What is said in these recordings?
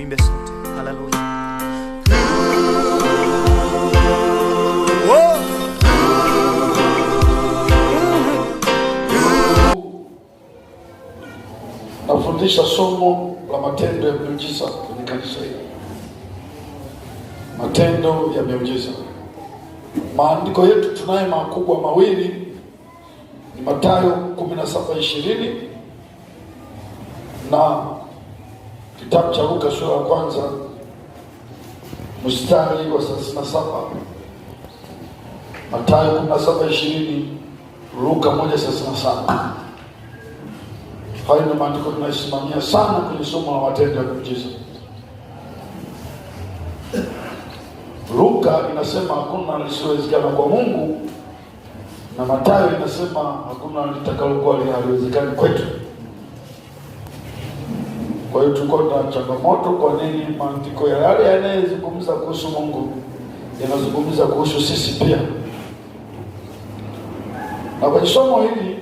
Tuimbe sote. Haleluya. Nafundisha somo la matendo ya miujiza kwenye kanisa hili. Matendo ya miujiza. Maandiko yetu tunaye makubwa mawili, ni Mathayo 17:20 na kitabu cha Luka sura ya kwanza mstari wa 37. Mathayo 17:20, Luka 1:37. Hayo ni maandiko tunayosimamia sana kwenye somo la matendo ya miujiza. Luka inasema hakuna lisilowezekana kwa Mungu, na Mathayo inasema hakuna litakalokuwa haliwezekani kwetu. Kwa hiyo tuko na changamoto, kwa nini maandiko ya yale yanayozungumza kuhusu Mungu yanazungumza kuhusu sisi pia? Na kwenye somo hili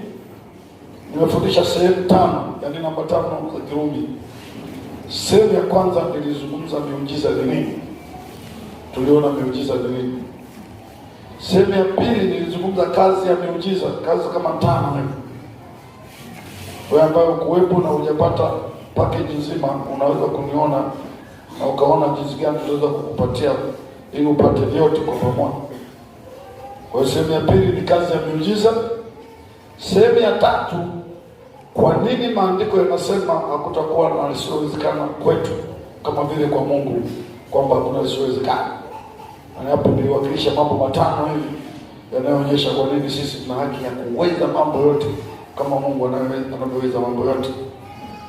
nimefundisha sehemu 5, yani namba 5 za Kirumi. Sehemu ya kwanza nilizungumza miujiza ni nini. Tuliona miujiza ni nini. Sehemu ya pili nilizungumza kazi ya miujiza, kazi kama 5 hivi. Wewe ambaye kuwepo na hujapata package nzima, unaweza kuniona na ukaona jinsi gani tunaweza kukupatia ili upate vyote kwa pamoja. Kwa sehemu ya pili ni kazi ya miujiza. Sehemu ya 3, kwa nini maandiko yanasema hakutakuwa na lisilowezekana kwetu kama vile kwa Mungu, kwamba hakuna lisilowezekana. Na hapo niliwakilisha mambo 5 hivi yanayoonyesha kwa nini sisi tuna haki ya kuweza mambo yote kama Mungu anavyoweza mambo yote.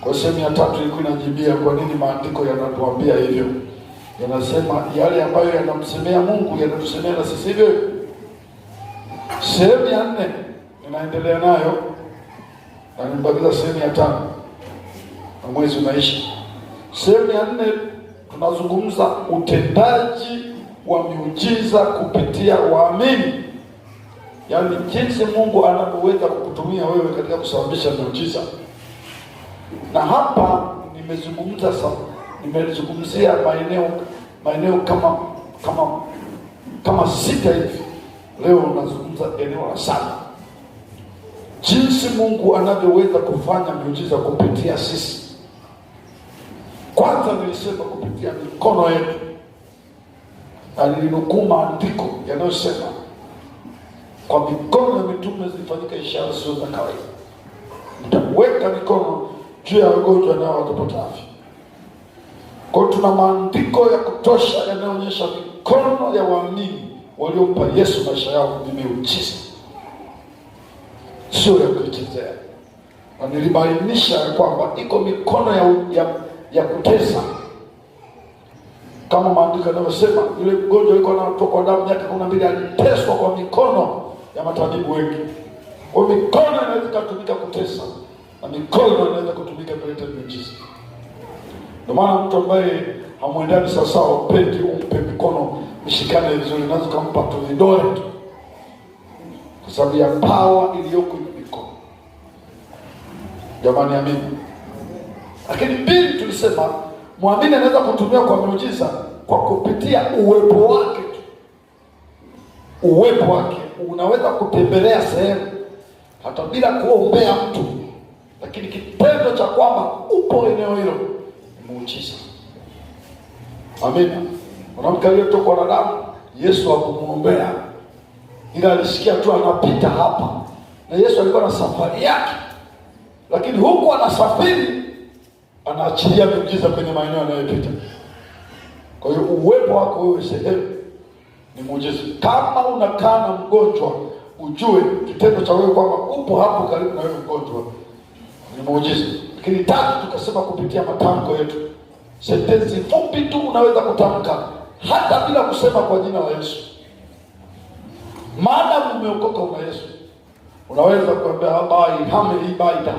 Kwa sehemu ya 3 ilikuwa inajibia kwa nini maandiko yanatuambia hivyo. Yanasema yale ambayo yanamsemea Mungu yanatusemea na sisi hivyo. Sehemu ya 4 ninaendelea nayo, na nimebakiza sehemu ya 5 na mwezi unaishi. Sehemu ya 4 tunazungumza utendaji wa miujiza kupitia waamini, yaani jinsi Mungu anavyoweza kukutumia wewe katika kusababisha miujiza. Na hapa nimezungumzia maeneo kama 6 hivi. Leo nazungumza eneo la 7. Jinsi Mungu anavyoweza kufanya miujiza kupitia sisi. Kwanza nilisema kupitia mikono yetu. Na nilinukuu maandiko yanayosema kwa mikono ya mitume zilifanyika ishara sio za kawaida. Mtaweka mikono juu ya wagonjwa nao watapata afya. Kwa tuna maandiko ya kutosha yanayoonyesha mikono ya waamini waliompa Yesu maisha yao ni miujiza, sio ya kuchezea. Na nilibainisha kwamba iko mikono ya kutesa, kama maandiko yanayosema yule mgonjwa alikuwa anatokwa damu miaka 12 aliteswa kwa mikono ya matabibu wengi. Kwa mikono inaweza kutumika kutesa, na mikono inaweza kutumika kuleta miujiza. Ndio maana mtu ambaye hamuendani sasa upendi umpe mikono mshikane vizuri, unaweza kumpa tu vidole tu, kwa sababu ya power iliyoko kwenye mikono. Jamani, amini. Lakini pili tulisema muamini anaweza kutumia kwa miujiza kwa kupitia uwepo wake tu. Uwepo wake unaweza kutembelea sehemu hata bila kuombea mtu, lakini kitendo cha kwamba upo eneo hilo ni muujiza. Amina. Mwanamke aliyetokwa na damu, Yesu hakumuombea, ila alisikia tu anapita hapa, na Yesu alikuwa na safari yake, lakini huku anasafiri anaachilia miujiza kwenye maeneo anayopita. Kwa hiyo uwepo wako wewe sehemu ni muujiza. Kama unakaa na mgonjwa, ujue kitendo cha wewe kwamba upo hapo karibu na wewe mgonjwa ni muujiza. Lakini 3 tukasema kupitia matamko yetu. Sentensi fupi tu unaweza kutamka hata bila kusema kwa jina la Yesu. Maana umeokoka una Yesu, unaweza kuambia habari hame ibaida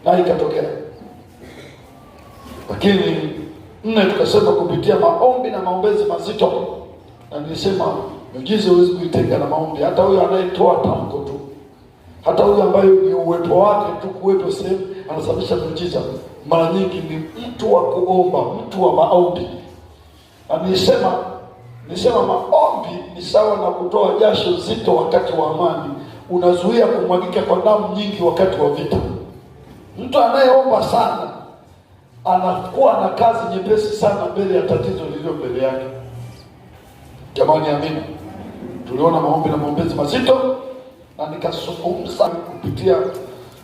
na ikatokea. Lakini 4 tukasema kupitia maombi na maombezi mazito. Na nilisema miujiza huwezi kuitenga na maombi. Hata huyo anayetoa tamko tu, hata huyo ambaye ni uwepo wake tu kuwepo sehemu anasababisha miujiza mara nyingi ni mtu wa kuomba, mtu wa maombi. Na nisema maombi ni sawa na kutoa jasho zito wakati wa amani, unazuia kumwagika kwa damu nyingi wakati wa vita. Mtu anayeomba sana anakuwa na kazi nyepesi sana mbele ya tatizo lililo mbele yake. Jamani, amina. Tuliona maombi na maombezi mazito, na nikazungumza kupitia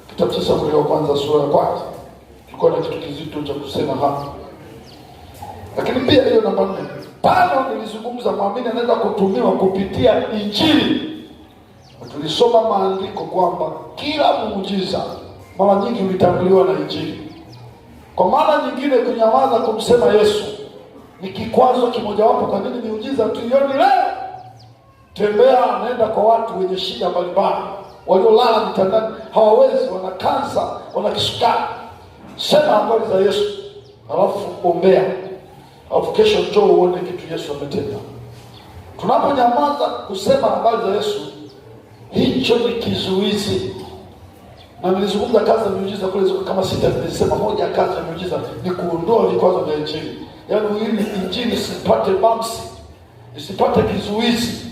kitabu cha Samueli wa kwanza sura ya kwanza. Tulikuwa na kitu kizito cha kusema hapa. Lakini pia hiyo namba 4. Tano, nilizungumza muamini anaweza kutumiwa kupitia Injili. Tulisoma maandiko kwamba kila muujiza mara nyingi ulitanguliwa na Injili. Kwa maana nyingine, kunyamaza kumsema Yesu ni kikwazo kimojawapo kwa nini miujiza tuioni leo. Tembea, naenda kwa watu wenye shida mbalimbali, waliolala mitandani, hawawezi, wana kansa, wana kisukari. Sema habari za Yesu, alafu ombea, alafu kesho njoo uone kitu Yesu ametenda. Tunaponyamaza kusema habari za Yesu, hicho ni kizuizi. Na nilizungumza kazi ya miujiza kule kama 6. Nilisema moja kazi ya miujiza ni kuondoa vikwazo vya Injili. Yaani ili Injili isipate bumps, isipate kizuizi.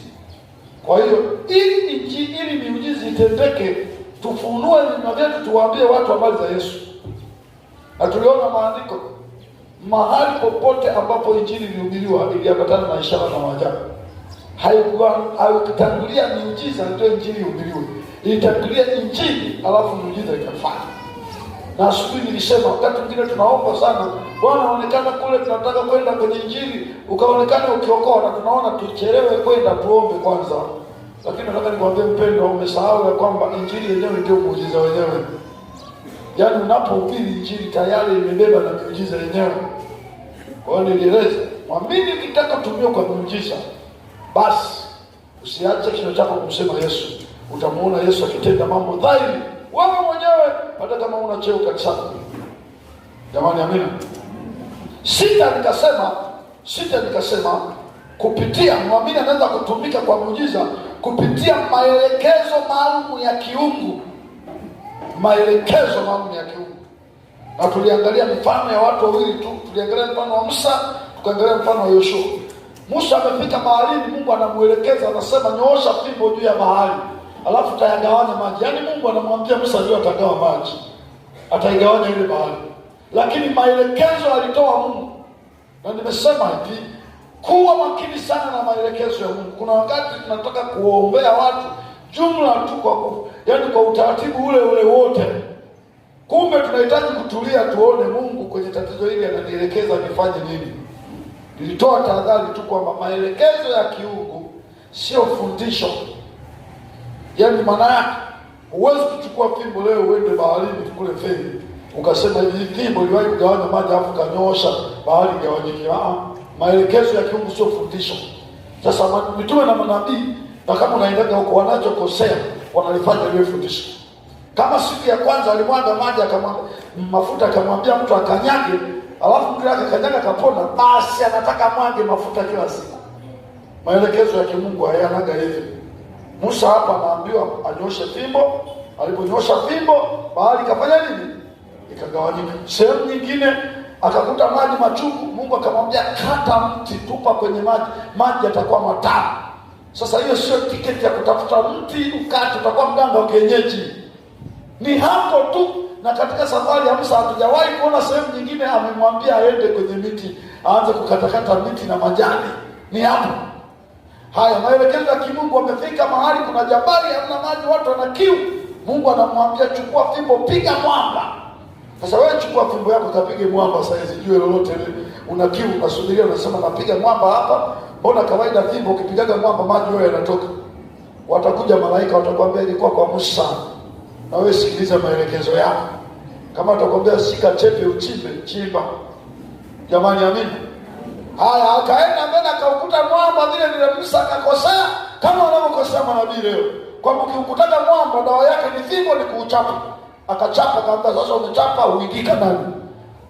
Kwa hiyo ili miujiza itendeke, tufunue vinywa vyetu, tuwaambie watu habari za Yesu. Na tuliona maandiko, mahali popote ambapo Injili ilihubiriwa iliambatana na ishara na maajabu. Haikutangulia miujiza ndio Injili ihubiriwe. Ilitangulia Injili alafu miujiza ikafanya. Na asubuhi nilisema wakati mwingine tunaomba sana, Bwana anaonekana kule tunataka kwenda kwenye Injili, ukaonekana ukiokoa, na tunaona tuchelewe kwenda, tuombe kwanza. Lakini nataka nikwambie mpendwa, umesahau ya kwamba Injili yenyewe ndio muujiza wenyewe. Yaani unapohubiri Injili tayari imebeba na miujiza yenyewe. Kwa hiyo nilieleza, mwamini ukitaka kutumiwa kwa miujiza, basi usiache kinywa chako kumsema Yesu. Utamuona Yesu akitenda mambo dhahiri wewe mwenyewe, hata kama una cheo kanisani. Jamani, amina. 6 nikasema kupitia mwamini anaweza kutumika kwa muujiza kupitia maelekezo maalum ya kiungu. Maelekezo maalum ya kiungu. Na tuliangalia mifano ya watu wawili tu. Tuliangalia mfano wa Musa, tukaangalia mfano wa Yoshua. Musa amefika baharini, Mungu anamuelekeza, anasema nyoosha fimbo juu ya bahari, alafu tayagawanya maji. Yaani Mungu anamwambia Musa ndio atagawa maji, ataigawanya ile bahari. Lakini maelekezo alitoa Mungu. Na nimesema hivi, kuwa makini sana na maelekezo ya Mungu. Kuna wakati tunataka kuombea watu jumla tu kwa utaratibu ule wote. Kumbe tunahitaji kutulia, tuone Mungu kwenye tatizo hili ananielekeza nifanye nini. Nilitoa tahadhari tu kwamba maelekezo ya kiungu sio fundisho. Yaani maana yake huwezi kuchukua fimbo leo uende baharini kule feri ukasema hivi fimbo iliwahi kugawanya maji alafu kanyoosha bahari igawanyike. Maelekezo ya kiungu sio fundisho. Sasa mitume na manabii, na kama unaendaga huko, wanachokosea wanalifanya liwe fundisho. Kama siku ya kwanza alimwaga maji mafuta, akamwambia mtu akanyage, alafu mtu akakanyaga kapona, basi anataka mwage mafuta kila siku. Maelekezo ya kimungu hayanaga hivi. Musa hapa anaambiwa anyoshe fimbo, aliponyosha fimbo bahari ikafanya nini? Ikagawanyika. Sehemu nyingine akakuta maji machungu, Mungu akamwambia kata mti, tupa kwenye maji yatakuwa matamu. Sasa hiyo sio tiketi ya kutafuta mti ukate utakuwa mganga wa kienyeji. Ni hapo tu. Na katika safari ya Musa hatujawahi kuona sehemu nyingine amemwambia aende kwenye miti aanze kukatakata miti na majani. Ni hapo. Haya maelekezo ya kimungu, wamefika mahali kuna jabali hamna maji, watu wana kiu. Mungu anamwambia chukua fimbo, piga mwamba. Sasa wewe chukua fimbo yako kapige mwamba, sasa sijue lolote una kiu, unasubiria, unasema napiga mwamba hapa. Mbona kawaida fimbo ukipigaga mwamba maji wewe yanatoka? Watakuja malaika watakwambia ilikuwa kwa Musa. Na wewe sikiliza maelekezo yako. Kama atakwambia shika chepe uchimbe, chimba. Jamani, amini. Haya akaenda mbele akaukuta mwamba vile Musa akakosea kama wanavyokosea manabii leo. Kwa ukikutaga mwamba dawa yake ni fimbo, ni kuuchapa. Akachapa kaambia sasa umechapa uingika nani?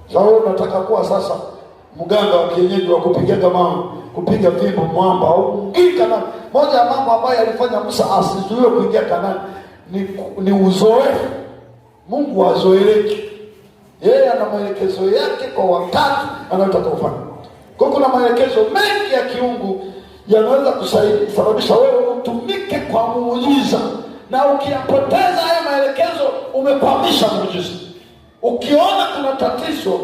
Sasa wewe unataka kuwa sasa mganga wa kienyeji wa kupigaga mawe, kupiga fimbo mwamba au uingika nani? Moja ya mambo ambayo alifanya Musa asizuiwe kuingia Kanaani ni uzoefu. Mungu hazoeleki. Yeye ana maelekezo yake kwa wakati anayotaka kufanya. Kwa kuna maelekezo mengi ya kiungu yanaweza kusababisha wewe utumike kwa muujiza, na ukiyapoteza haya maelekezo umekwamisha muujiza. Ukiona kuna tatizo,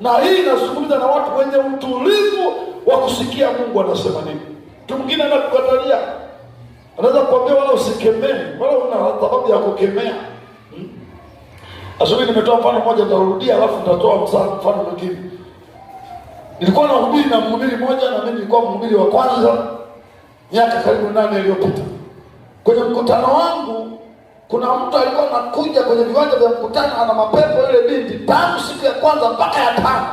na hii inazungumza na watu wenye utulivu wa kusikia Mungu anasema nini. Mtu mwingine anakukatalia, anaweza kuambia wala usikemee, wala una sababu ya kukemea. Asubuhi nimetoa mfano mmoja, nitarudia alafu nitatoa mfano mwingine. Nilikuwa nahubiri na mhubiri mmoja, na mimi nilikuwa mhubiri wa kwanza miaka karibu 8 iliyopita. Kwenye mkutano wangu kuna mtu alikuwa anakuja kwenye viwanja vya mkutano ana mapepo yule binti tangu siku ya kwanza mpaka ya 5.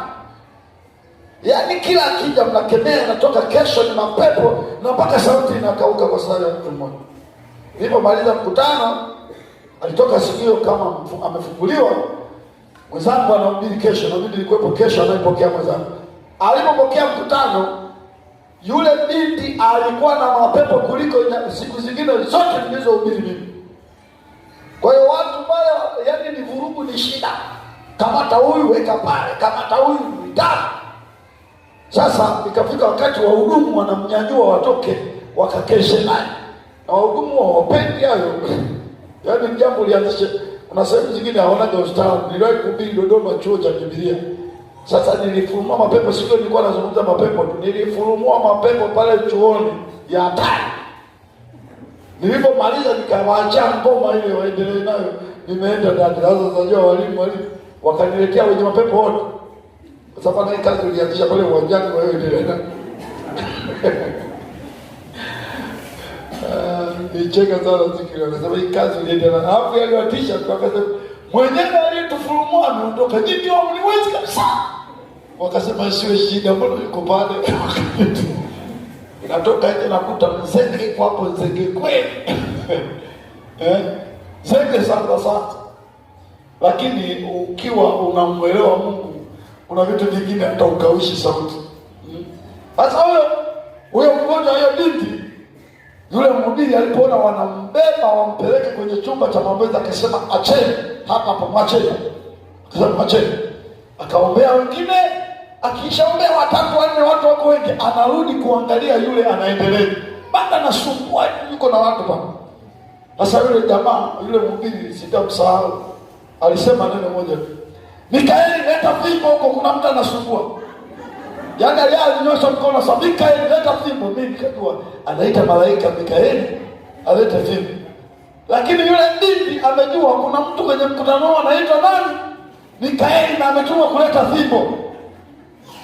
Yaani kila akija mnakemea, natoka kesho ni mapepo, na mpaka sauti inakauka kwa sababu ya mtu mmoja. Nilipomaliza mkutano, alitoka siku hiyo kama amefunguliwa. Mwenzangu anahubiri kesho, na mimi nilikuwepo kesho, anayepokea mwenzangu. Alipopokea mkutano, yule binti alikuwa na mapepo kuliko siku zingine zote nilizohubiri mimi. Kwa hiyo watu wale, yaani ni vurugu, ni shida. Kamata huyu weka pale, kamata huyu ndani. Sasa ikafika wakati wa wahudumu wanamnyanyua watoke wakakeshe naye. Na wahudumu hawapendi hayo. Yaani jambo lianzishe. Kuna sehemu zingine haonaga ustaarabu. Niliwahi kuhubiri Dodoma chuo cha Biblia. Sasa nilifurumua mapepo, sio nilikuwa nazungumza mapepo tu. Nilifurumua mapepo pale chuoni ya hatari. Nilipomaliza nikawaachia ngoma ile waendelee nayo. Nimeenda ndani. Sasa unajua walimu wakaniletea wenye mapepo wote. Kwa sababu na kazi ulianzisha pale uwanjani, wewe endelee na. Nicheka sana sikio. Nasema hii kazi uliendelea. Hapo aliwatisha tukasema mwenyewe aliyetufurumua ameondoka. Nyinyi wao mliwezi kabisa. Wakasema sio shida, mbona yuko pale? Natoka nje nakuta mzenge kwa hapo, mzenge kweli. Zenge sana. Lakini ukiwa unamuelewa Mungu, kuna vitu vingine hata ukaushi sauti. Sasa huyo mmoja hiyo binti, yule mhubiri alipoona wanambeba wampeleke kwenye chumba cha maombezi, akasema acheni hapa mwacheni. Akasema acheni. Akaombea wengine, akishaombea 3 4 watu wako wengi, anarudi kuangalia yule anaendelea. Bado anasumbua, yuko na watu hapa. Sasa yule jamaa, yule mhubiri sitamsahau, alisema neno moja. Mikaeli, leta fimbo huko, kuna mtu anasumbua. Yaani alinyosha mkono, sasa Mikaeli, leta fimbo. Mimi nikajua anaita malaika Mikaeli alete fimbo. Lakini yule binti amejua kuna mtu kwenye mkutano anaitwa nani? Mikaeli, na ametumwa kuleta fimbo.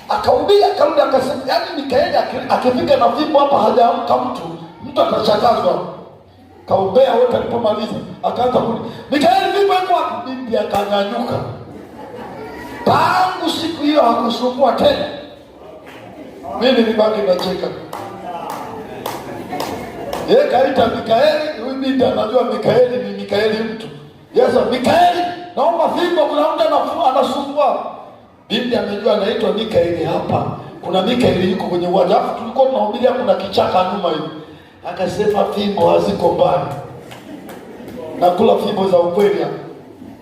Akarudi akasema, yaani Mikaeli akifika na fimbo hapa hajaamka mtu atachangazwa. Kaombea wote, alipomaliza akaanza kurudi. Mikaeli, fimbo iko wapi? Binti akanyanyuka. Tangu siku hiyo hakusumbua tena. Mimi nilibaki nacheka. Yeye kaita Mikaeli, huyu binti anajua Mikaeli ni Mikaeli mtu. Yesa, Mikaeli, naomba fimbo, kuna mtu anasumbua. Binti amejua anaitwa Mikaeli hapa. Kuna Mikaeli yuko kwenye uwanja. Alafu tulikuwa tunahubiria kuna kichaka nyuma hivi. Akasema fimbo haziko mbali. Nakula fimbo za ukweli hapa.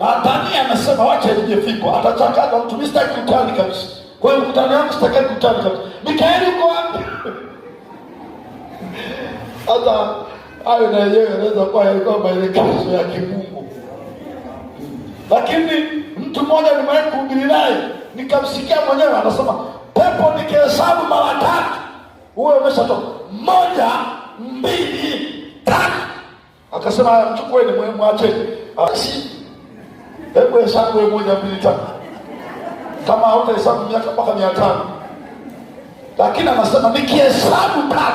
Na Tania anasema wacha nije fimbo, atachakaza mtu, mistaki kutani kabisa. Kwa hiyo mkutano wangu sitaki kutani kabisa. Mikaeli uko wapi? Hata hayo na yeye anaweza kuwa yalikuwa maelekezo ya kimungu. Lakini mtu mmoja nimewahi kuhubiri naye, nikamsikia mwenyewe anasema, pepo nikihesabu mara 3, wewe umeshatoka. 1, 2, 3. Akasema mchukueni mwacheni. Hebu hesabu 1, 2, 3. Kama hautahesabu miaka mpaka 500. Lakini anasema nikihesabu 3.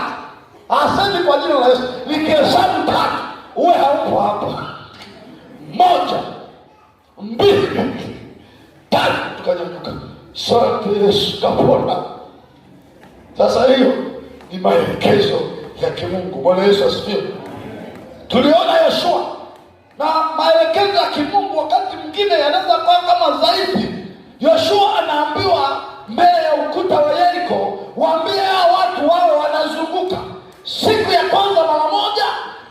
Asante kwa jina la Yesu. Nikihesabu 3, uwe haupo hapo. 1, 2, 3. Tukanyanyuka. Asante Yesu, kapona. Sasa hiyo ni maelekezo ya kimungu. Bwana Yesu asifiwe. Tuliona Yoshua na maelekezo ya kimungu wakati mwingine yanaweza kuwa kama dhaifu. Yoshua anaambiwa mbele ya ukuta wa Yeriko, waambie hao watu wao wanazunguka siku ya kwanza mara 1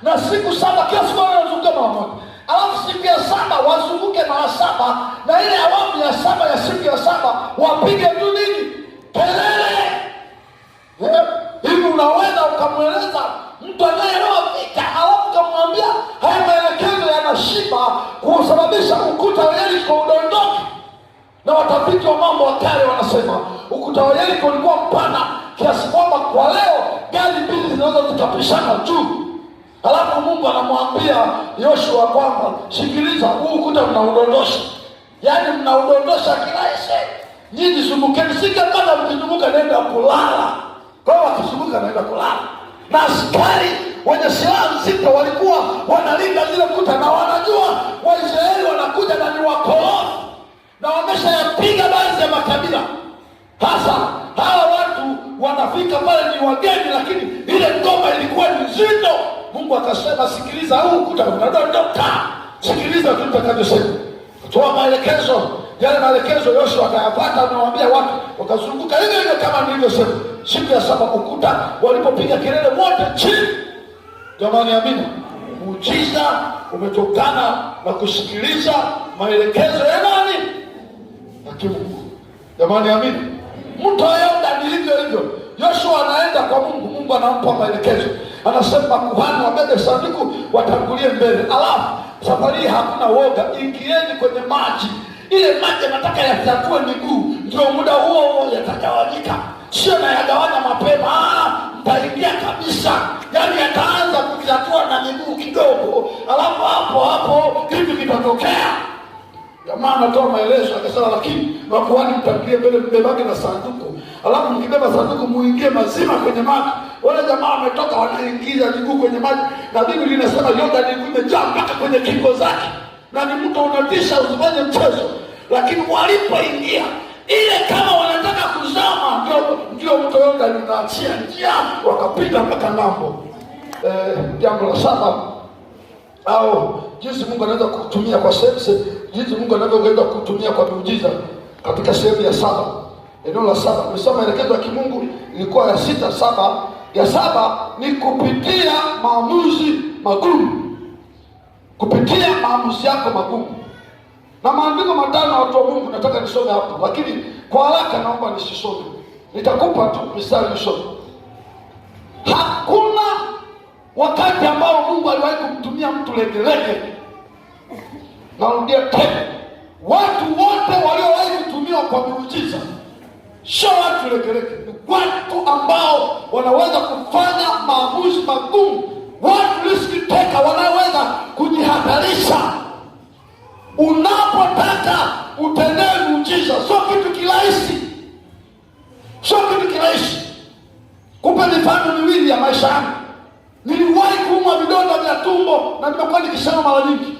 na siku 7 kiasi wao wanazunguka mara 1. Alafu siku ya 7 wazunguke mara 7 na ile awamu ya 7 ya siku ya 7 wapige tu nini? Kelele. Hivi unaweza ukamweleza mtu anayeelewa vita, alafu ukamwambia haya maelekezo yanashiba kusababisha ukuta wa Yeriko udondoke? Na watafiti wa mambo wa kale wanasema ukuta wa Yeriko ulikuwa mpana kiasi kwamba kwa leo gari mbili zinaweza zikapishana juu. Alafu Mungu anamwambia Yoshua kwamba sikiliza, huu ukuta mnaudondosha, yaani mnaudondosha kirahisi. Nyinyi zungukeni, sikapata mkizunguka naenda kulala. Kwa hiyo wakizunguka naenda kulala. Na askari wenye silaha nzito walikuwa wanalinda zile kuta, na wanajua Waisraeli wanakuja na ni wakorofi, na wameshayapiga baadhi ya makabila. Hasa hawa watu wanafika pale ni wageni, lakini ile ngoma ilikuwa ni nzito. Mungu akasema sikiliza, huu ukuta unadondoka. Sikiliza tu tutakavyosema. Toa maelekezo. Yale maelekezo Yoshua akayapata, anawaambia watu wakazunguka hivyo hivyo kama nilivyosema. Siku ya 7 ukuta walipopiga kelele wote chini. Jamani, amina. Muujiza umetokana na kusikiliza maelekezo ya nani? Na Mungu. Jamani, amina. Mtu Yordani hivyo hivyo. Yoshua anaenda kwa Mungu, Mungu anampa maelekezo. Anasema kuhani wabebe sanduku watangulie mbele. Alafu safari hakuna woga, ingieni kwenye maji. Ile maji nataka yatatue miguu, ndio muda huo yatagawanyika. Sio na yagawanya mapema, mtaingia kabisa. Yaani yataanza kujatua na miguu kidogo, alafu hapo kitu kitatokea. Jamaa anatoa maelezo akasema, lakini makuhani mtangulie mbele, mbebake na sanduku. Alafu mkibeba sanduku muingie mazima kwenye maji. Wale jamaa wametoka wanaingiza miguu kwenye maji, na Biblia inasema Yordani imejaa mpaka kwenye kingo zake. Na ni mto unatisha, usifanye mchezo. Lakini walipoingia ile kama wanataka kuzama, ndio mto Yordani unaachia njia, wakapita mpaka ng'ambo. Jambo la 7 au jinsi Mungu anaweza kutumia kwa sehemu, jinsi Mungu anaweza kutumia kwa miujiza katika sehemu ya 7. Eneo la 7 tumesema maelekezo ya kimungu ilikuwa ya 6, 7. Ya 7 ni kupitia maamuzi magumu. Kupitia maamuzi yako magumu. Na maandiko 5 watu wa Mungu nataka nisome hapo, lakini kwa haraka naomba nisisome. Nitakupa tu mistari nisome. Hakuna wakati ambao Mungu aliwahi kumtumia mtu legelege. Narudia tena. Watu wote waliowahi kutumiwa kwa miujiza sio watu legelege, ni watu ambao wanaweza kufanya maamuzi magumu, watu risk taker, wanaweza kujihatarisha. Unapotaka utendee muujiza, sio kitu kirahisi, sio kitu kirahisi. Kupe mifano miwili ya maisha yangu. Niliwahi kuumwa vidonda vya tumbo, na nimekuwa nikisema mara nyingi,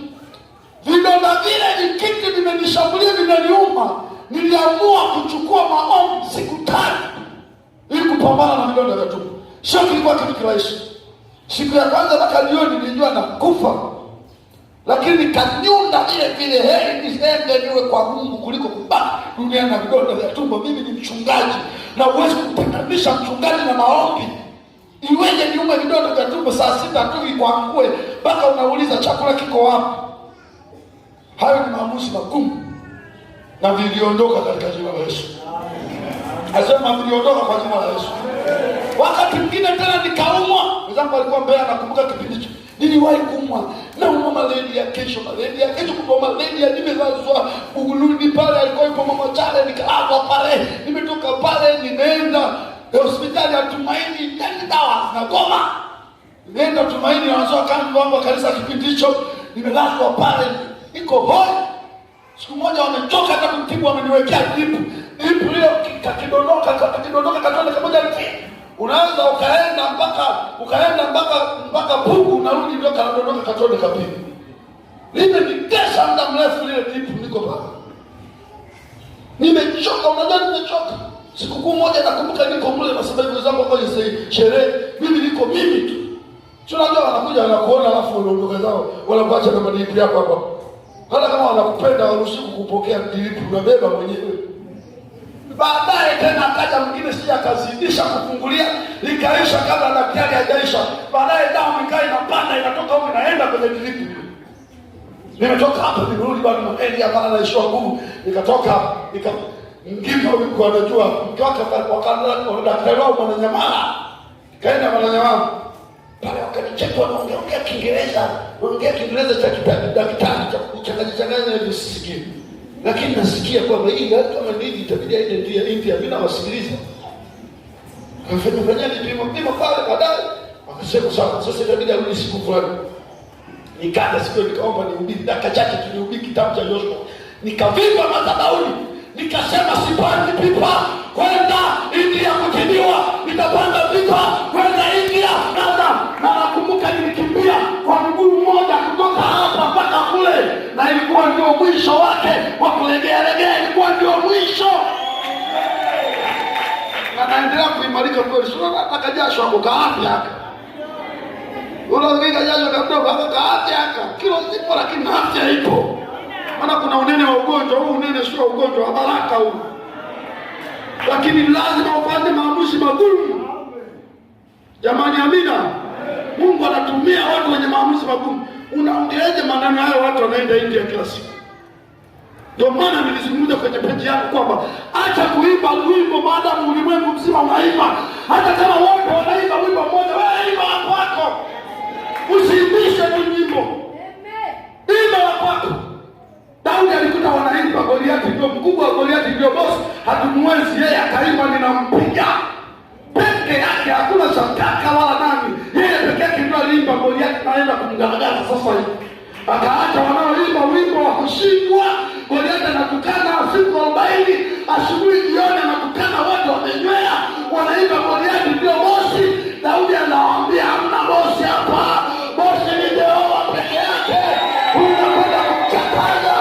vidonda vile ni kitu vimenishambulia, vinaniuma. Niliamua kuchukua maombi siku 3 ili kupambana na vidonda vya tumbo. Sio kilikuwa kitu kirahisi. Siku ya kwanza mpaka jioni nilijua nakufa, lakini nikanyunda vile niende niwe kwa Mungu kuliko kubaki duniani na vidonda vya tumbo. Mimi ni mchungaji, na uwezi kutenganisha mchungaji na maombi. Iweje niume vidonda vya tumbo saa 6 tu ikuangue mpaka unauliza chakula kiko wapi? Hayo ni maamuzi magumu, na viliondoka katika jina la Yesu. Asema viliondoka kwa jina la Yesu. Wakati mwingine tena nikaumwa. Mzangu alikuwa mbele, nakumbuka kipindi hicho. Niliwahi kuumwa. Naumwa malaria kesho kwa malaria, nimelazwa Buguluni pale, alikuwa yupo mama Chale, nikalazwa pale. Nimetoka pale nimeenda hospitali ya Tumaini, ndani dawa zinagoma. Nimeenda Tumaini, wanazoa kambi wangu wa kanisa kipindi hicho, nimelazwa pale, niko hoi. Siku moja wametoka hata kumtibu, wameniwekea dripu ile kakidondoka katone kamoja hivi. Unaweza ukaenda mpaka Pugu, unarudi ndio kanadondoka katone kapili. Nimetesa muda mrefu ile dripu, niko pale. Nimechoka, unajua nimechoka. Siku moja nakumbuka niko mle na sababu zangu kwa sherehe, mimi tu. Tunajua wanakuja wanakuona, alafu wanaondoka zao, wanakuacha na madripu yako hapo. Hata kama wanakupenda waruhusu kukupokea dripu, unabeba mwenyewe. Baadaye tena akaja mwingine, si akazidisha kufungulia, ikaisha kabla daktari hajaisha. Baadaye damu ikawa inapanda, inatoka huko inaenda kwenye dripu. Nimetoka hapa nimerudi bado naenda hapa naishiwa nguvu. Nikatoka ngine walikuwa wanajua mkaka daktari wao Mwananyamala. Kaenda Mwananyamala. Pale wakanicheka wanaongea Kiingereza, wanaongea Kiingereza cha daktari cha kuchanganya hivi sisikii. Lakini nasikia kwamba hii kama nini itabidi aende India bila wasikiliza. Kafanya vipimo pale baadaye. Akasema sawa, sasa itabidi arudi siku fulani. Nikaenda siku nikaomba nihubiri dakika chache tulihubiri kitabu cha Yoshua. Nikavimba madhabahuni. Nikasema sipandi pipa kwenda India kutibiwa. Nitapanda pipa kwenda India. Na nakumbuka nilikimbia kwa mguu mmoja kutoka hapa mpaka kule. Na ilikuwa ndio mwisho wake wa kulegea, ilikuwa ndio mwisho. Na naendelea kuimarika kweli. Sio nataka jasho hapo kaapi haka. Unaongea jasho kidogo haka kaapi haka. Kilo zipo lakini afya ipo. Maana kuna unene wa ugonjwa, huu unene sio ugonjwa wa baraka huu. Lakini lazima ufanye maamuzi magumu. Jamani amina. Mungu anatumia watu wenye maamuzi magumu. Unaongeaje maneno hayo watu wanaenda India kila siku? Ndio maana nilizungumza kwenye peji yangu kwamba acha kuimba wimbo maadamu ulimwengu mzima unaimba. Hata kama wote wanaimba wimbo mmoja, wewe imba wako. Usiimbishe tu nyimbo. Imba wako. Daudi alikuta wanaimba Goliathi ndio mkubwa, Goliathi ndio boss, hatumwezi yeye akaimba ninampiga. Peke yake hakuna shaka wala nani. Yeye peke yake ndio aliimba Goliathi naenda kumgaragaza sasa hivi. Akaacha wanaoimba wimbo wa kushindwa. Goliathi anatukana siku 40, asubuhi jioni anatukana watu wamenywea. Wanaimba Goliathi ndio bosi. Daudi anawaambia hamna bosi hapa. Bosi ni Yehova peke yake. Unakwenda kumchakaza.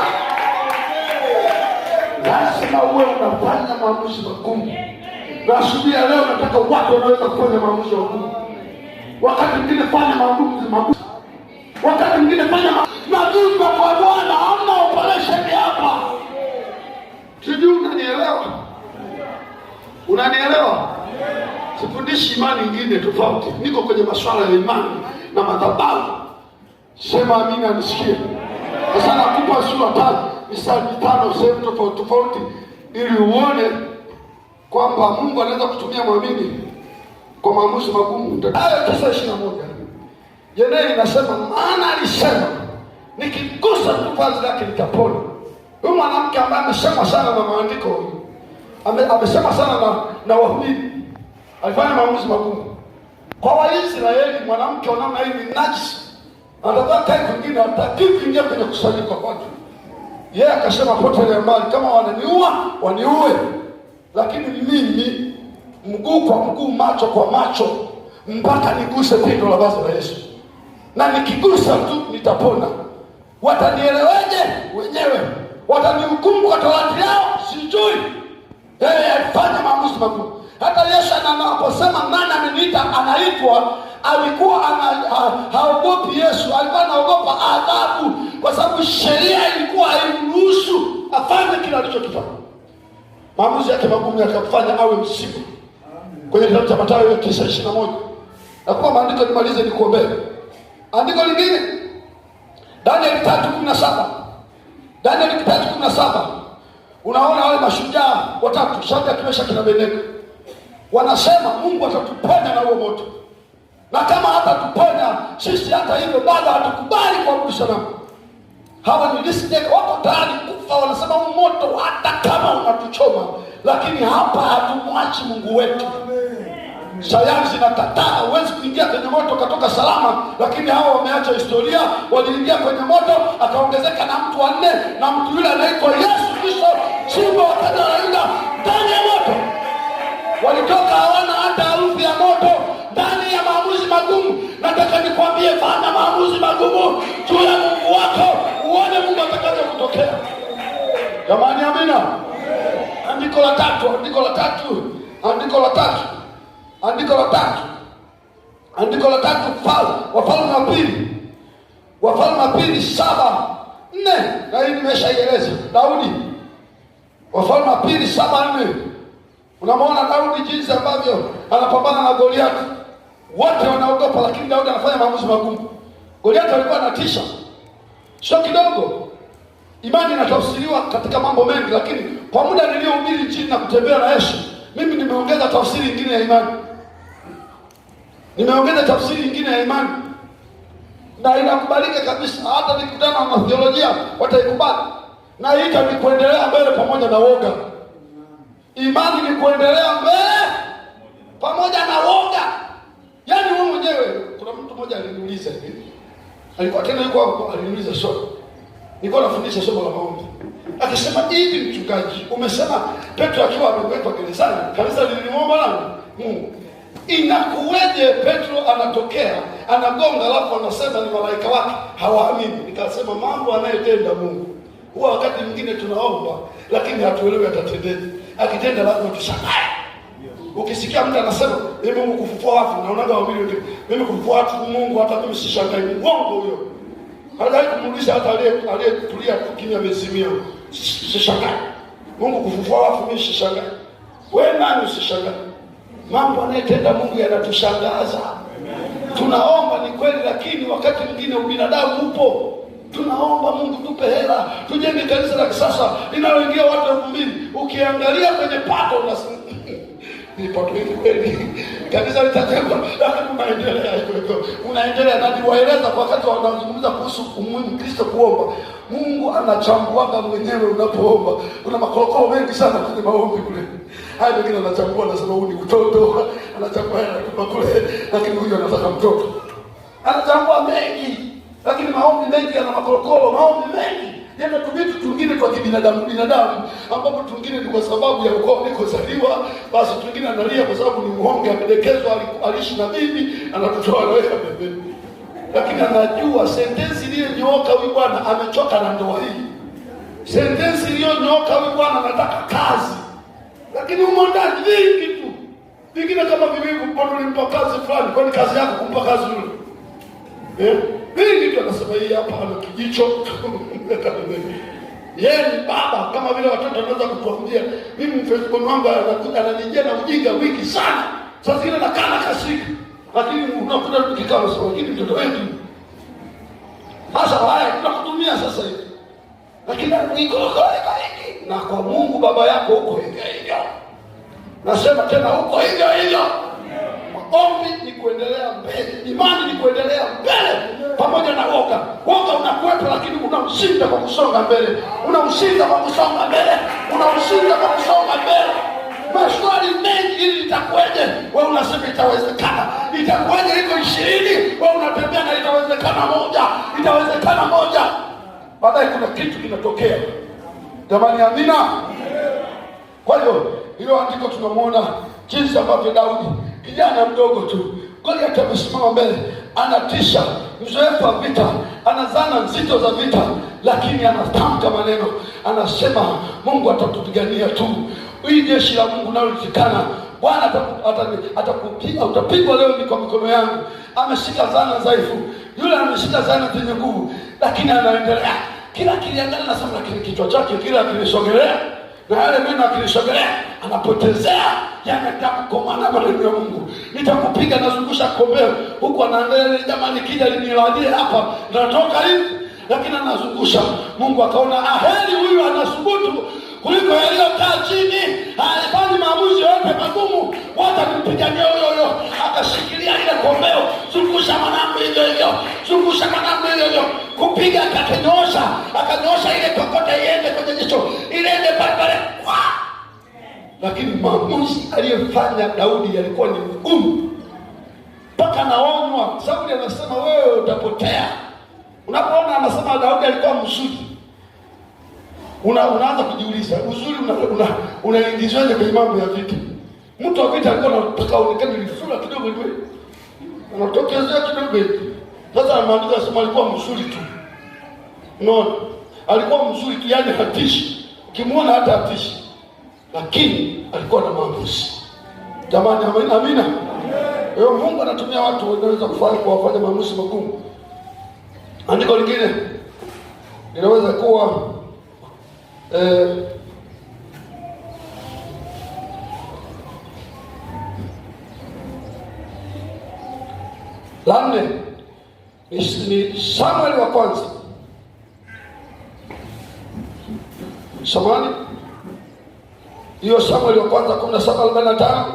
Lazima uwe unafanya maamuzi magumu. Na asubuhi ya leo nataka watu wanaweza kufanya maamuzi magumu. Wakati mwingine fanya maamuzi magumu. Wakati mwingine fanya magumu kwa Bwana, hamna operation hapa. Sijui unanielewa? Unanielewa? Sifundishi imani nyingine tofauti. Niko kwenye masuala ya imani na madhabahu. Sema amina nisikie. Sasa nakupa sura 5, mistari 5 sehemu tofauti ili uone kwamba Mungu anaweza kutumia muamini kwa maamuzi magumu. Aya 9:21. Yenyewe inasema maana alisema nikigusa tu vazi lake nitapona. Huyu mwanamke ambaye amesema sana na maandiko huyu. Amesema sana na wahubiri. Alifanya maamuzi magumu. Kwa Waisraeli mwanamke wa namna hii ni najisi. Anataka kai kwingine hataki kuingia kwenye kusanyiko kwa watu. Yeye akasema potelea mbali, kama wananiua waniue. Lakini mimi mguu kwa mguu, macho kwa macho, mpaka niguse pindo la vazi la Yesu. Na nikigusa tu nitapona. Watanieleweje wenyewe? Watanihukumu kwa torati yao? Sijui. Yeye alifanya maamuzi magumu. Hata Yesu anaposema nani ameniita anaitwa, alikuwa haogopi Yesu, alikuwa anaogopa adhabu, kwa sababu sheria ilikuwa haimruhusu afanye kile alichokifanya. Maamuzi yake magumu yakafanya awe msiba. Kwenye kitabu cha Mathayo 9:21. Na kwa maandiko nimalize nikuombee. Andiko lingine Danieli 3:17. Danieli 3:17. Unaona wale mashujaa watatu, Shadraka, Meshaki na Abednego. Wanasema Mungu atatuponya na huo moto. Na kama hatatuponya sisi hata hivyo bado hatukubali kuabudu sanamu. Hawa ni listening, wako tayari kufa, wanasema huu moto hata kama unatuchoma, lakini hapa hatumwachi Mungu wetu. Sayansi inakataa, huwezi kuingia kwenye moto katoka salama, lakini hawa wameacha historia, waliingia kwenye moto, akaongezeka na mtu wa 4, na mtu yule anaitwa Yesu Kristo, simba wa kabila la Yuda, ndani ya moto. Walitoka hawana hata harufu ya moto, ndani ya maamuzi magumu. Nataka nikwambie, fanya maamuzi magumu juu ya Mungu wako, uone Mungu atakaje kutokea. Jamani amina. Andiko la tatu, Wafalme wa pili 7:4. Na hii nimeshaieleza. Daudi, Wafalme wa pili 7:4. Unamwona Daudi jinsi ambavyo anapambana na Goliathi. Wote wanaogopa, lakini Daudi anafanya maamuzi magumu. Goliathi alikuwa anatisha. sio kidogo. Imani inatafsiriwa katika mambo mengi, lakini kwa muda niliohubiri nchini na kutembea na Yesu, mimi nimeongeza tafsiri nyingine ya imani. Nimeongeza tafsiri nyingine ya imani. Na inakubalika kabisa, hata nikutana na theolojia wataikubali. Na hii ni kuendelea mbele pamoja na woga. Imani ni kuendelea mbele pamoja na woga. Yaani wewe mwenyewe, kuna mtu mmoja aliniuliza hivi. Alikuwa tena yuko hapo, aliniuliza somo. Nilikuwa nafundisha somo la maombi. Akisema, hivi mchungaji, umesema Petro akiwa amewekwa gerezani, kanisa lilimwomba nani? Mungu. Inakuweje Petro anatokea, anagonga, alafu anasema ni malaika wake hawaamini? Nikasema mambo anayetenda Mungu. Huwa wakati mwingine tunaomba lakini hatuelewi atatendeje. Akitenda lazima tushangae. Ukisikia mtu anasema mimi Mungu kufufua wafu, naonaga wawili wengine, mimi kufufua wafu Mungu, hata mimi sishangai. Uongo huyo. Hata kumuuliza hata aliyetulia kimya amezimia. Sishangai. Mungu kufufua wafu mimi sishangai. Wewe nani usishangai? Mambo anayetenda Mungu yanatushangaza. Tunaomba ni kweli, lakini wakati mwingine ubinadamu upo. Tunaomba Mungu tupe hela, tujenge kanisa la kisasa linaloingia watu 2000. Ukiangalia kwenye pato unasema ni pato hili kweli. Kanisa litajengwa, lakini unaendelea hivyo. Unaendelea na niwaeleza kwa wakati wanazungumza kuhusu umuhimu Kristo kuomba. Mungu anachambuaga mwenyewe unapoomba. Kuna makorokoro mengi sana kwenye maombi kule. Haya wengine anachambua, anasema huyu ni mtoto, anachambua anatupa kule, lakini huyu anataka mtoto. Anachambua mengi, lakini maombi mengi yana makorokoro, maombi mengi. Yana vitu tungine kwa kibinadamu ambapo tungine ni kwa sababu ya ukoo nikozaliwa, basi tungine analia kwa sababu ni muonge, amedekezwa, aliishi na bibi, anatutoa anaweka pembeni. Lakini anajua sentensi iliyonyooka, huyu bwana amechoka na ndoa hii. Sentensi iliyonyooka, huyu bwana anataka kazi. Lakini umondaji vingi tu. Vingine kama vivivu, mbona ulimpa kazi fulani, kwani kazi yako kumpa kazi yule? Vingi tu anasema hii hapa ana kijicho. Yeye ni baba, kama vile watoto wanaweza kutuambia, mimi Facebook wangu ananijia na ujinga wiki sana. Sasa ile nakana kasika. Lakini unakuta tukikao sasa, lakini mtoto wetu. Sasa haya tunakutumia sasa hivi. Lakini niko na kwa Mungu baba yako huko hivyo. Nasema tena huko hivyo. Maombi ni kuendelea mbele, imani ni kuendelea mbele pamoja na woga. Woga unakuwepo, lakini unamshinda kwa kusonga mbele. Unamshinda kwa kusonga mbele. Unamshinda kwa kusonga mbele. Maswali mengi, ili itakuweje? Wewe unasema itawezekana. Itakuweje iko 20? Wewe unatembea na itawezekana moja. Itawezekana moja. Baadaye kuna kitu kinatokea. Jamani, amina. Kwa hiyo hilo andiko tunamuona jinsi ambavyo Daudi, kijana mdogo tu, Goliath amesimama mbele, anatisha, mzoefu wa vita, ana zana nzito za vita, lakini anatamka maneno, anasema Mungu atatupigania tu. Hii jeshi la Mungu nalotikana, Bwana atakupiga, utapigwa leo kwa mikono yangu. Ameshika zana dhaifu, yule ameshika zana zenye nguvu, lakini anaendelea. Kila kiliangalia nasema, lakini kichwa chake kila kilisogelea, na yale meno akilishogelea, anapotezea. Yanataka kukomana maneno ya Mungu. Nitakupiga, nazungusha kombeo huku, anaendelea, jamani kija linilalie hapa, natoka hivi, lakini anazungusha. Mungu akaona aheri huyu anasubutu kuliko yaliyokaa chini. Alifanya maamuzi yote magumu, wote kumpigania huyo. Akashikilia ile kombeo, zungusha mwanangu hivyo, zungusha mwanangu hivyo, kupiga, akanyoosha ile kokote iende kwenye jicho, iende pale. Lakini maamuzi aliyofanya Daudi yalikuwa ni mgumu, mpaka naonywa. Sauli anasema wewe utapotea. Unapoona anasema Daudi alikuwa mzuri, unaanza kujiuliza uzuri unaingizwaje kwenye mambo ya vita? Mtu wa vita alikuwa anataka aonekane vizuri kidogo hivi, anatokezea kidogo hivi. Sasa anaandika anasema alikuwa mzuri tu. Unaona? Alikuwa mzuri tu, yani hatishi. Ukimwona hata hatishi. Lakini alikuwa na maamuzi. Jamani, amina. Leo Mungu anatumia watu wanaweza kuwafanya maamuzi magumu. Andiko lingine linaweza kuwa la nne ni Samueli wa kwanza samani hiyo Samueli wa kwanza 17:45,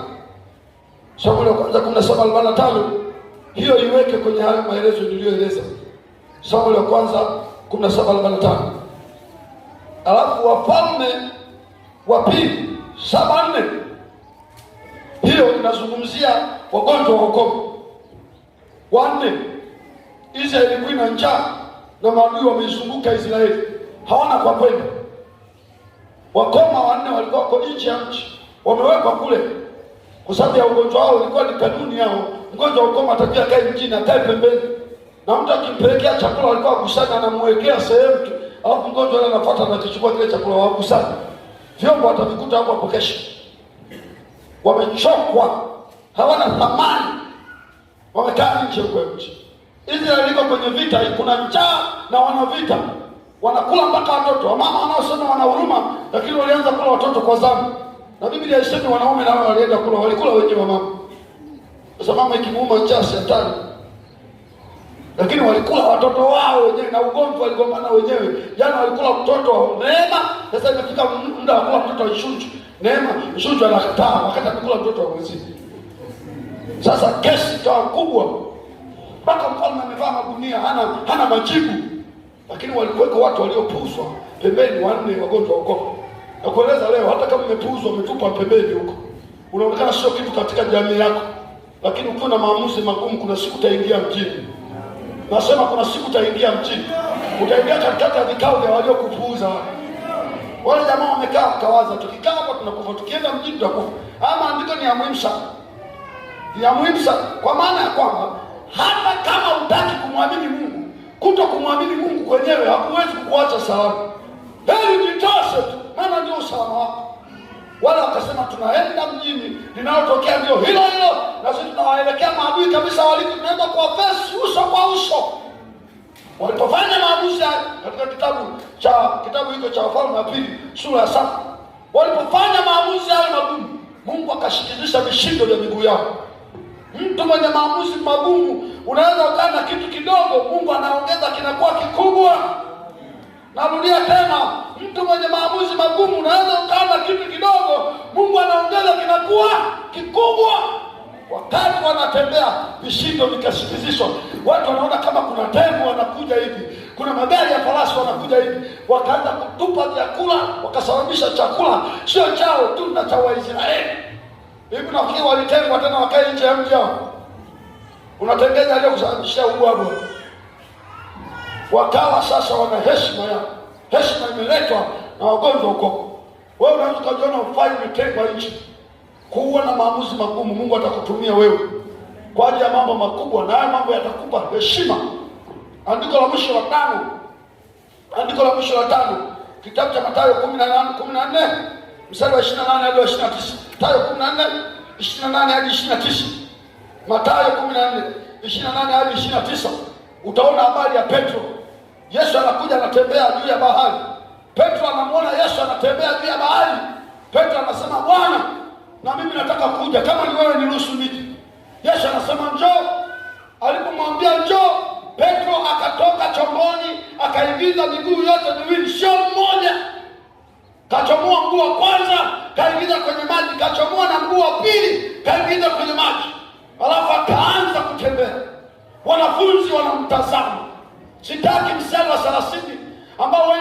Samueli wa kwanza 17:45, hiyo iweke kwenye hayo maelezo niliyoeleza. Samueli wa kwanza 17:45. Alafu Wafalme wa Pili 7:4, hiyo inazungumzia wagonjwa wa ukoma. 4, Israeli ilikuwa ina njaa na maadui wameizunguka Israeli, hawana kwa kwenda. Wakoma 4 walikuwa wako nje ya mji, wamewekwa kule kwa sababu ya ugonjwa wao. Ilikuwa ni kanuni yao, mgonjwa wa ukoma atakiwa akae mjini, akae pembeni, na mtu akimpelekea chakula walikuwa wakusanya, anamwekea sehemu tu, alafu mgonjwa yule anafuata na kuchukua kile chakula, wakusanya vyombo, atavikuta hapo hapo kesho. Wamechokwa, hawana thamani, wamekaa nje kwa mji. Israeli iko kwenye vita, kuna njaa na wana vita, wanakula mpaka watoto. Wamama wanaosema wana huruma, lakini walianza kula watoto kwa zamu, na Biblia haisemi wanaume nao walienda kula, walikula wenyewe mama. Sasa mama ikimuuma njaa shetani, lakini walikula watoto wao wenyewe, na ugonjwa waligombana wenyewe. Jana walikula mtoto wa Neema, sasa imefika muda wa kula mtoto wa Shunju. Neema Shunju anakataa wakati amekula mtoto wa mwenzie. Sasa kesi ikawa kubwa, mpaka mfalme amevaa magunia, hana majibu. Lakini walikuweko watu waliopuuzwa pembeni, 4 wagonjwa huko. Na kueleza leo, hata kama umepuuzwa, umetupa pembeni huko, unaonekana sio kitu katika jamii yako, lakini ukiwa na maamuzi magumu, kuna siku utaingia mjini. Nasema kuna siku utaingia mjini, utaingia katikati ya vikao vya waliokupuuza. Wale jamaa wamekaa kawaza, tukikaa hapa tunakufa, tukienda mjini tutakufa. Ama andiko ni ya muhimu sana, ya muhimu sana, kwa maana ya kwamba hata kama hutaki kumwamini Mungu, kuto kumwamini Mungu kwenyewe hakuwezi kukuacha salama. Heri jitose tu, maana ndio usalama wako. Wala wakasema tunaenda mjini, linalotokea ndio hilo hilo, na sisi tunawaelekea maadui kabisa waliko, tunaenda kwa face uso kwa uso. Walipofanya maamuzi katika kitabu hicho cha Wafalme wa Pili sura ya 7, walipofanya maamuzi hayo magumu, Mungu akashikilisha vishindo vya miguu yao. Mtu mwenye maamuzi magumu, unaweza ukaa na kitu kidogo, Mungu anaongeza kinakuwa kikubwa. Narudia tena, mtu mwenye maamuzi magumu, unaweza ukaa na kitu kidogo, Mungu anaongeza kinakuwa kikubwa. Wakati wanatembea, vishindo vikashikizishwa. Watu wanaona kama kuna tembo wanakuja hivi, kuna magari ya farasi wanakuja hivi, wakaanza kutupa vyakula, wakasababisha chakula sio chao tu na cha Waisraeli. Hivi nafikiri walitengwa tena wakae nje ya mji wao? Unatengeza aliyokusababishia ubwabwa. Wakawa sasa wana heshima yao. Heshima imeletwa na wagonjwa huko. Wewe unaweza kujiona ufai, umetengwa nchi, kuwa na maamuzi magumu. Mungu atakutumia wewe kwa ajili ya mambo makubwa, na haya mambo yatakupa heshima. Andiko la mwisho la 5, andiko la mwisho la 5, kitabu cha Mathayo 14 mstari wa 28 hadi 29. Mathayo 14 28 hadi 29. Mathayo 14 28 hadi 29. Utaona habari ya Petro. Yesu anakuja, anatembea juu ya bahari. Petro anamwona Yesu anatembea juu ya bahari. Petro anasema, Bwana, na mimi nataka kuja, kama ni wewe niruhusu nije. Yesu anasema njoo. Alipomwambia njoo, Petro akatoka chomboni, akaingiza miguu yote miwili, sio mmoja. Kachomoa mguu wa kwanza, kaingiza kwenye maji, kachomoa na mguu wa pili, kaingiza kwenye maji. Alafu akaanza kutembea. Wanafunzi wanamtazama. Sitaki mstari wa 30 ambao